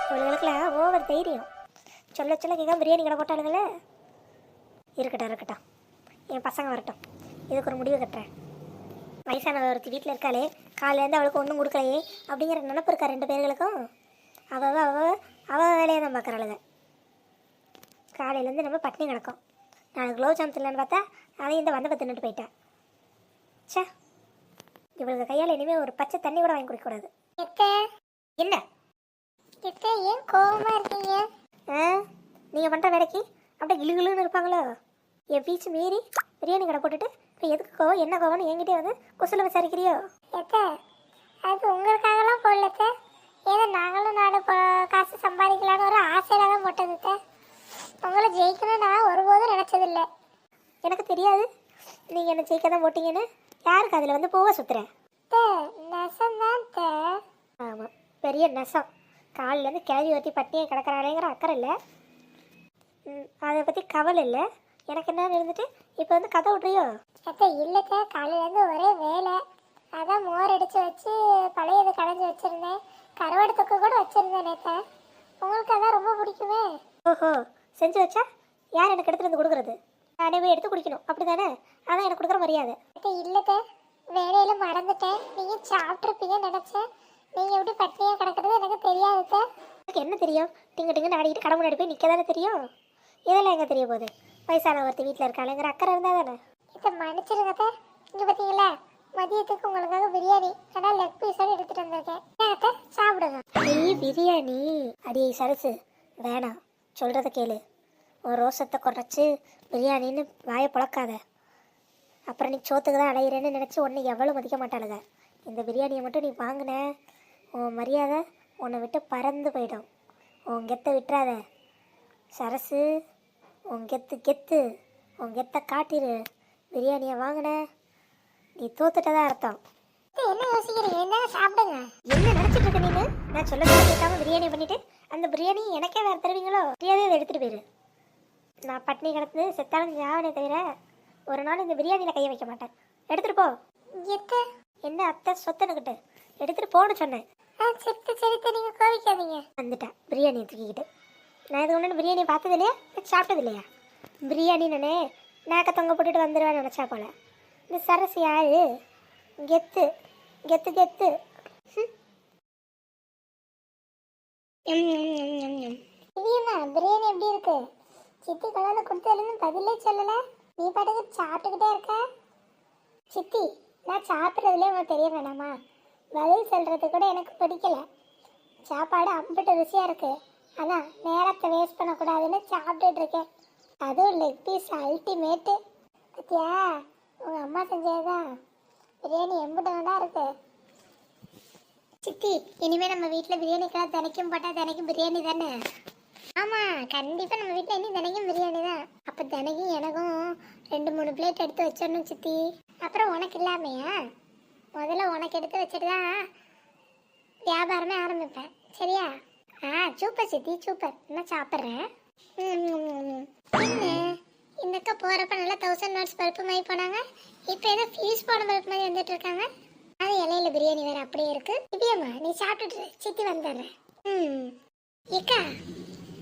இவங்களுக்குலாம் ஓவர் தைரியம். சொல்ல சொல்ல கேட்க பிரியாணி கடை போட்டாளுங்களே. இருக்கட்டும் இருக்கட்டும், என் பசங்க வரட்டும், இதுக்கு ஒரு முடிவு கட்டுறேன். வயசான ஒருத்தி வீட்டில் இருக்காளே, காலையிலேருந்து அவளுக்கு ஒன்றும் கொடுக்கலையே அப்படிங்கிற நினப்பு இருக்கா ரெண்டு பேர்களுக்கும். அவள் வேலையை தான் பார்க்குறாளுங்க. காலையிலேருந்து நம்ம பட்னி கிடக்கும். நான் குலோப் ஜாம் இல்லைன்னு பார்த்தா அதையும் இந்த வந்த தின்னுட்டு போயிட்டேன். சே, இவளுக்கு கையால் இனிமேல் ஒரு பச்சை தண்ணி கூட வாங்கி குடிக்கக்கூடாது. என்ன ஏன் கோவமா இருக்கீங்க? நீங்கள் பண்ணுற வேலைக்கு அப்படியே கிளுகிளுன்னு இருப்பாங்களோ. என் பீச்சு மீறி பிரியாணி கடை போட்டுட்டு இப்போ எதுக்கு கோவம் என்ன கோவம்னு என்கிட்டே வந்து குசல விசாரிக்கிறியோ? அது உங்களுக்காகலாம் போடலத்த, ஏதோ நாங்களும் நாடு காசு சம்பாதிக்கலான்னு ஒரு ஆசையில தான் போட்டது. உங்களை ஜெயிக்கணும் நான் ஒருபோதும் நினைச்சதில்லை. எனக்கு தெரியாது நீங்கள் என்ன ஜெயிக்க தான் போட்டீங்கன்னு. யாருக்கு அதில் வந்து பூவை சுற்றுறேன்? நெசம்தான். ஆமாம், பெரிய நெசம். காலிலேருந்து கிளவி ஊற்றி பட்டியை கிடக்கிறாளேங்கிற அக்கறை இல்லை, அதை பற்றி கவலை இல்லை. எனக்கு என்ன இருந்துட்டு இப்போ வந்து கதை விட்றியோ? இல்லைத்த, காலையிலேருந்து ஒரே வேலை. அதான் மோர் அடித்து வச்சு பழையது கடைஞ்சி வச்சுருந்தேன். கருவாடு தொக்கு கூட வச்சுருந்தேன் நேற்று. உங்களுக்கு அதான் ரொம்ப பிடிக்குமே. ஓஹோ, செஞ்சு வச்சா யார் எனக்கு எடுத்துகிட்டு வந்து கொடுக்குறது? நானே போய் எடுத்து குடிக்கணும் அப்படி தானே? அதான் எனக்கு கொடுக்குற மரியாதை. இல்லைத்த, வேலையில் மறந்துட்டேன். நீங்கள் சாப்பிட்ருப்பீங்கன்னு நினச்சேன். நீங்கள் எப்படி பட்டினியாக கிடக்கிறது எனக்கு தெரியாதுத்த. எனக்கு என்ன தெரியும்? டிங்கு டிங்குன்னு ஆடிக்கிட்டு கடை முன்னாடி போய் நிற்க தானே தெரியும். இதெல்லாம் எங்கே தெரிய போகுது? வயசான ஒருத்தி வீட்டில் இருக்காளுங்கிற அக்கறை இருந்தால் தானே. இதை மன்னிச்சிருங்கத்த. இங்கே பார்த்தீங்களா, மதியத்துக்கு உங்களுக்காக பிரியாணி ஆனால் லெக் பீஸோடு எடுத்துகிட்டு வந்திருக்கேன். சாப்பிடுங்க. பிரியாணி அடியை சரசு வேணாம், சொல்கிறத கேளு. ஒரு ரோசத்தை குறைச்சி பிரியாணின்னு வாயை பழக்காத. அப்புறம் நீ சோத்துக்கு தான் அலையிறேன்னு நினச்சி உன்னை எவ்வளோ மதிக்க மாட்டாளுங்க. இந்த பிரியாணியை மட்டும் நீ வாங்கின உன் மரியாதை உன்னை விட்டு பறந்து போயிடும். உன் கெத்தை விட்டுறாத சரசு. உன் கெத்து உன் கெத்தை காட்டிடு. பிரியாணியை வாங்கின நீ தோத்துட்டதா அர்த்தம். என்ன யோசிக்கிறீங்க? என்ன சாப்பிடுங்க. என்ன நினச்சிட்டு இருக்க நீங்க? நான் சொல்ல கேட்காம பிரியாணி பண்ணிட்டு அந்த பிரியாணி எனக்கே வேறு தருவீங்களோ? தெரியாதே, அதை எடுத்துகிட்டு போயிரு. நான் பட்னி கிடந்து செத்தாலும் ஞாபகமே தவிர ஒரு நாள் இந்த பிரியாணியில் கையை வைக்க மாட்டேன். எடுத்துகிட்டு போ. என்ன அத்தை சொத்தனுக்கிட்ட எடுத்துகிட்டு போன்னு சொன்னேன். சரி, நீங்க கோவிக்காதீங்க. வந்துட்டேன் பிரியாணியை தூக்கிக்கிட்டு. நான் இது ஒன்று பிரியாணியை பார்த்தது இல்லையா, சாப்பிட்டது இல்லையா? பிரியாணி நானே நாக்க தொங்க போட்டுட்டு வந்துடுவேன்னு நினச்சா போல. இந்த சரசு யாரு? கெத்து கெத்து கெத்து. பிரியாணி எப்படி இருக்கு? சித்தி கொண்டாந்து கொடுத்ததுன்னு பதிலே சொல்லல. நீ பாட்டுக்கு சாப்பிட்டுக்கிட்டே இருக்க. சித்தி, நான் சாப்பிட்றதுலேயே உனக்கு தெரிய வேணாமா? பதில் சொல்கிறது கூட எனக்கு பிடிக்கல. சாப்பாடு அம்பிட்டு ருசியாக இருக்கு, ஆனால் நேரத்தை வேஸ்ட் பண்ணக்கூடாதுன்னு சாப்பிட்டுட்டு இருக்கேன். அதுவும் லெக் பீஸ் அல்டிமேட்டு. பத்தியா, உங்கள் அம்மா செஞ்சதுதான். பிரியாணி எம்பிட்டு நல்லா இருக்கு. சித்தி, இனிமேல் நம்ம வீட்டில் பிரியாணிக்கெல்லாம் தினைக்கும் போட்டால் தினைக்கும் பிரியாணி தானே? ஆமாம், கண்டிப்பாக நம்ம வீட்டில் இனி தினைக்கும் பிரியாணி தான். அப்போ தினைக்கும் எனக்கும் 2-3 பிளேட் எடுத்து வச்சிடணும் சித்தி. அப்புறம் உனக்கு இல்லாமையா? முதல்ல உனக்கு எடுத்து வச்சுட்டு தான் வியாபாரமே ஆரம்பிப்பேன், சரியா? சூப்பர் சித்தி, சூப்பர். நான் சாப்பிட்றேன். என்ன இந்த அக்கா போகிறப்ப நல்லா 1000 நோட்ஸ் பருப்பு மாதிரி போனாங்க. இப்போ ஏதோ ஃபீஸ் போன பருப்பு மாதிரி வந்துட்டு இருக்காங்க. அது இலையில பிரியாணி வேறு அப்படியே இருக்கு. இப்படியம்மா நீ சாப்பிட்டுட்டு சித்தி வந்துடுறேன். ஏக்கா,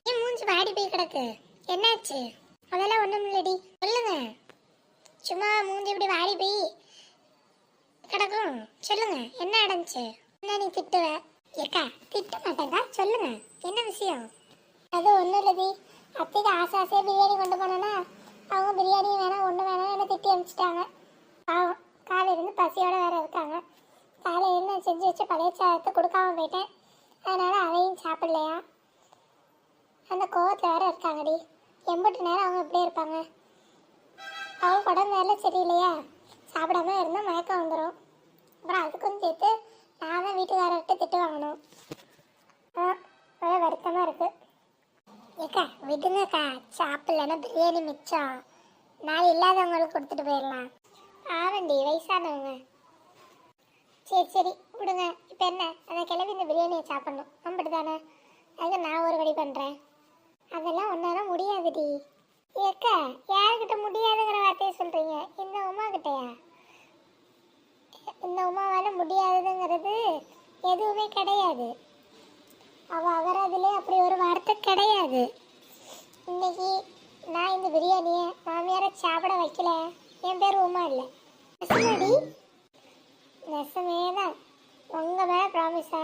ஏன் மூஞ்சி வாடி போய் கிடக்கு? என்னாச்சு? அதெல்லாம் ஒன்றும் இல்லடி, சொல்லுங்க. சும்மா மூஞ்சி இப்படி வாடி போய் கிடக்கும், சொல்லுங்க என்ன நடந்துச்சு? என்ன நீ திட்டுவ? ஏக்கா, திட்ட மாட்டேங்கா, சொல்லுங்க என்ன விஷயம்? அது ஒன்றும் இல்லடி, அத்தைக்கு ஆசையாக பிரியாணி கொண்டு போனோன்னா அவங்க பிரியாணி வேணாம் ஒன்று வேணாம் என்ன திட்டி அனுப்பிச்சிட்டாங்க. பாவம், காலையிலேருந்து பசியோடு வேறு இருக்காங்க. காலையிலேருந்து நான் செஞ்சு வச்சு பழைய சாதத்தை கொடுக்காம போயிட்டேன். அதனால் அதையும் சாப்பிட்லையா? அந்த கோவத்தில் வேறு இருக்காங்கடி. எம்பிட்டு நேரம் அவங்க இப்படியே இருப்பாங்க. அவங்க உடம்பு வேலை சரியில்லையா? சாப்பிடாம இருந்தால் மயக்கம் வந்துடும். அப்புறம் அதுக்கும் சேர்த்து நான் தான் வீட்டுக்காரர்கிட்ட திட்டு வாங்கணும். வருத்தமாக இருக்குது. ஏக்கா விடுங்கக்கா, சாப்பிட்லன்னா பிரியாணி மிச்சம். நாள் இல்லாதவங்களுக்கு கொடுத்துட்டு போயிடலாம். ஆவண்டி வயசானவங்க. சரி விடுங்க. இப்போ என்ன, அந்த கிளம்பி இந்த பிரியாணியை சாப்பிட்ணும் அப்படி தானே? அதுக்கு நான் ஒரு வழி பண்ணுறேன். அதெல்லாம் ஒன்றால் முடியாதுடி. ஏக்கா, யாருக்கிட்ட முடியாதுங்கிற வார்த்தையை சொல்கிறீங்க? இந்த உமா கிட்டையா? இந்த உமாவால் முடியாதுங்கிறது எதுவுமே கிடையாது. அவள் அகராதிலே அப்படி ஒரு வார்த்தை கிடையாது. இன்னைக்கு நான் இந்த பிரியாணியை மாமியாரை சாப்பிட வைக்கல. என் பேர் உமா இல்லை. நெசமாடி? நெசமே தான். உங்கள் மேலே ப்ராமிஸா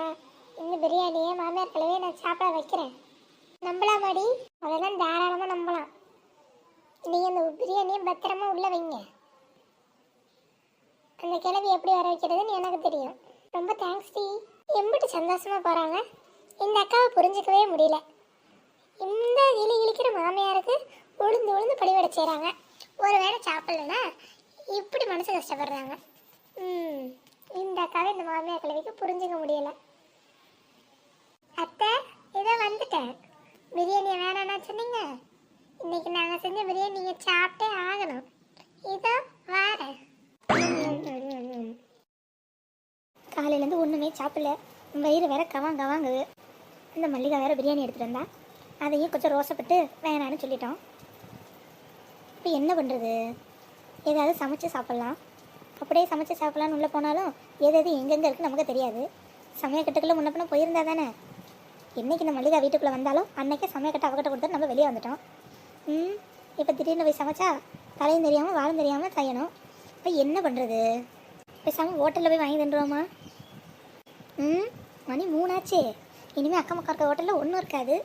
இந்த பிரியாணியை மாமியார் கலவையை நான் சாப்பிட வைக்கிறேன். நம்பலாமாடி? அதெல்லாம் தாராளமாக நம்பலாம். நீங்கள் அந்த பிரியாணியை பத்திரமா உள்ளே வைங்க. அந்த கிழவி எப்படி வர வைக்கிறதுன்னு எனக்கு தெரியும். ரொம்ப தேங்க்ஸ் டி. எம்பிட்டு சந்தோஷமாக போகிறாங்க. இந்த அக்காவை புரிஞ்சிக்கவே முடியல. இந்த இழிக்கிற மாமியாருக்கு உளுந்து உளுந்து படிவடை செய்கிறாங்க. ஒரு வேளை சாப்பிட்லன்னா இப்படி மனசு கஷ்டப்படுறாங்க. இந்த அக்காவை இந்த மாமியார் கிழவிக்கு புரிஞ்சிக்க முடியலை. அத்தை இதை வந்துட்டேன். பிரியாணியை வேணான்னா சொன்னீங்க. இன்னைக்கு நாங்கள் செஞ்ச பிரியாணி நீங்கள் சாப்பிட்டே ஆகணும். இதோ வாரேன். காலையிலேருந்து ஒன்றுமே சாப்பிடல. வயிறு வேற கவாங்குது. இந்த மல்லிகா வேற பிரியாணி எடுத்துகிட்டு வந்தா. அதையும் கொஞ்சம் ரோசப்பட்டு வேணான்னு சொல்லிட்டோம். இப்போ என்ன பண்ணுறது? ஏதாவது சமைச்சு சாப்பிட்லாம். அப்படியே சமைச்சு சாப்பிட்லான்னு உள்ளே போனாலும் எது எங்கெங்கே இருக்குன்னு நமக்கு தெரியாது. சமையக்கட்டுக்குள்ளே முன்ன பின்ன போயிருந்தா தானே. என்றைக்கு இந்த மல்லிகா வீட்டுக்குள்ளே வந்தாலும் அன்றைக்கே சமையக்கட்டை அவகிட்ட கொடுத்து நம்ம வெளியே வந்துட்டோம். இப்போ திடீர்னு போய் சமைச்சா தலையும் தெரியாமல் வாழும் தெரியாமல் செய்யணும். இப்போ என்ன பண்ணுறது? பேசாமல் ஹோட்டலில் போய் வாங்கி தின்றுவோமா? மணி 3 ஆச்சே. இனிமேல் அக்கம் பக்கம் இருக்க ஹோட்டலில் ஒன்றும் இருக்காது.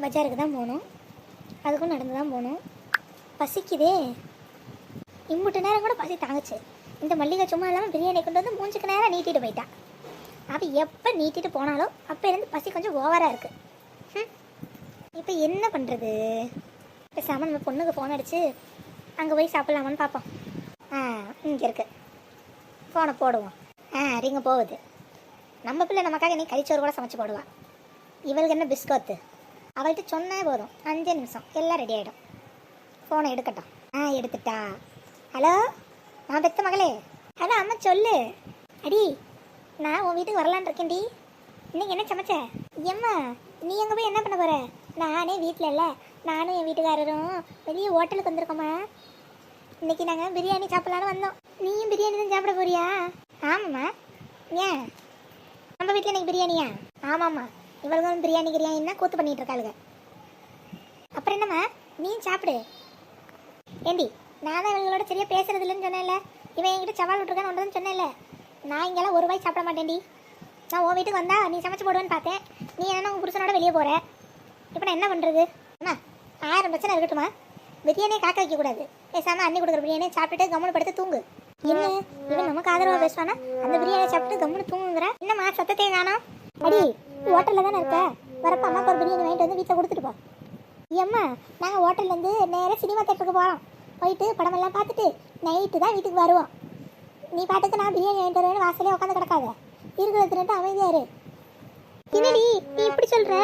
பஜாருக்கு தான் போகணும். அதுக்கும் நடந்து தான் போகணும். பசிக்குதே. இம்புட்டு நேரம் கூட பசி தாங்குச்சு. இந்த மல்லிகை சும்மா இல்லாமல் பிரியாணி கொண்டு வந்து மூஞ்சுக்கு நேரம் நீட்டிட்டு போயிட்டான். அவள் எப்போ நீட்டிட்டு போனாலும் அப்போ இருந்து பசி கொஞ்சம் ஓவராக இருக்குது. இப்போ என்ன பண்ணுறது? பேசாமல் நம்ம பொண்ணுக்கு ஃபோன் அடித்து அங்கே போய் சாப்பிட்லாமான்னு பார்ப்போம். இங்கே இருக்குது. ஃபோனை போடுவோம். ரிங்க போகுது. நம்ம பிள்ளை நமக்காக இன்னைக்கு கறிச்சோறு கூட சமைச்சு போடுவாள். இவளுக்கு என்ன பிஸ்கோத்து? அவள்கிட்ட சொன்னே போதும், 5 நிமிஷம் எல்லாம் ரெடி ஆகிடும். ஃபோனை எடுக்கட்டும். எடுத்துட்டா. ஹலோ, நான் பெத்த மகளே. ஹலோ அம்மா சொல்லு. அடி, நான் உன் வீட்டுக்கு வரலான் இருக்கேன்டி. இன்னைக்கு என்ன சமைச்ச? ஏம்மா நீ எங்கே போய் என்ன பண்ண போகிற? நானே வீட்டில் இல்லை. நானும் என் வீட்டுக்காரரும் வெளியே ஹோட்டலுக்கு வந்திருக்கோம்மா. இன்னைக்கு நாங்கள் பிரியாணி சாப்பிட்லான்னு வந்தோம். நீயும் பிரியாணி தான் சாப்பிட போறியா? ஆமாம்மா. ஏன் நம்ம வீட்டில் இன்னைக்கு பிரியாணியா? ஆமாம்மா. இவளுக்கும் பிரியாணின்னா கூத்து பண்ணிட்டு இருக்காளுங்க. அப்புறம் என்னம்மா நீ சாப்பிடு. ஏண்டி, நான் தான் இவங்களோட சரியாக பேசுறது இல்லைன்னு சொன்னேன்ல. இவன் என்கிட்ட சவால் விட்டுருக்கான்னு ஒன்றுன்னு சொன்னேன்ல. நான் இங்கெல்லாம் ஒரு வாய் சாப்பிட மாட்டேன்டி. நான் உன் வீட்டுக்கு வந்தா நீ சமைச்சு போடுவேன்னு பார்த்தேன். நீ என்ன உன் புருஷனோட வெளியே போகிற. இப்போ நான் என்ன பண்ணுறது? அம்மா 1000 பிரச்சனை இருக்கட்டுமா? பிரியாணியை காக்க வைக்கக்கூடாது. பேசாமல் அண்ணி கொடுக்குற பிரியாணியை சாப்பிட்டுட்டு கம்முன்னு படுத்து தூங்கு. என்ன இவன் நமக்கு ஆதரவாக பேசுவானா? அந்த பிரியாணியை சாப்பிட்டு கம்முன்னு தூங்குங்கிற. என்னம்மா சத்தத்தையும் காணோம்? அடி, ஹோட்டலில் தானே இருக்க. வரப்போ அம்மாக்கு ஒரு பிரியாணி வாங்கிட்டு வந்து வீட்டில் கொடுத்துட்டு போ. ஏம்மா நாங்கள் ஹோட்டல்லேருந்து நேராக சினிமா தேட்டருக்கு போகிறோம். போயிட்டு படமெல்லாம் பார்த்துட்டு நைட்டு தான் வீட்டுக்கு வருவோம். நீ பாட்டுக்கு நான் பிரியாணி வாங்கிட்டு வருவேன்னு வாசலே உட்காந்து கிடக்காத. இருக்கிறது ரெண்டு அமைதியாக இரு. என்னடி நீ இப்படி சொல்கிற?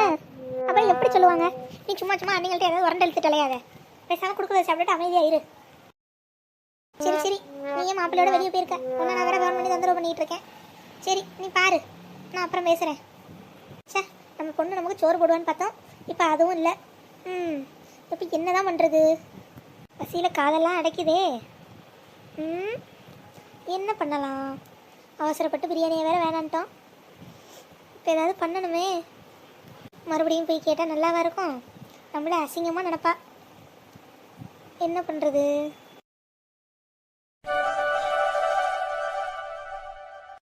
அப்புறம் எப்படி சொல்லுவாங்க? நீ சும்மா அன்னைங்கள்ட்ட ஏதாவது உரண்டு எழுத்துட்டு அலையாத. பேசாமல் கொடுக்குறத சாப்பிட்டுட்டு அமைதியாக இரு. சரி சரி, நீயே மாப்பிள்ளையோட வெளியே போயிருக்க. ஒன்று நான் வேற கவர்மெண்ட் பண்ணி தொந்தரவு பண்ணிகிட்டு இருக்கேன். சரி நீ பாரு, நான் அப்புறம் பேசுகிறேன். சே, நம்ம பொண்ணு நமக்கு சோறு போடுவான்னு பார்த்தோம். இப்போ அதுவும் இல்லை. இப்போ என்ன தான் பண்ணுறது? பசியில் காதெல்லாம் அடைக்குதே. என்ன பண்ணலாம்? அவசரப்பட்டு பிரியாணியை வேறு வேணான்ட்டோம். இப்போ ஏதாவது பண்ணணுமே. மறுபடியும் போய் கேட்டால் நல்லாவா இருக்கும்? நம்மள அசிங்கமாக நினப்பா. என்ன பண்ணுறது?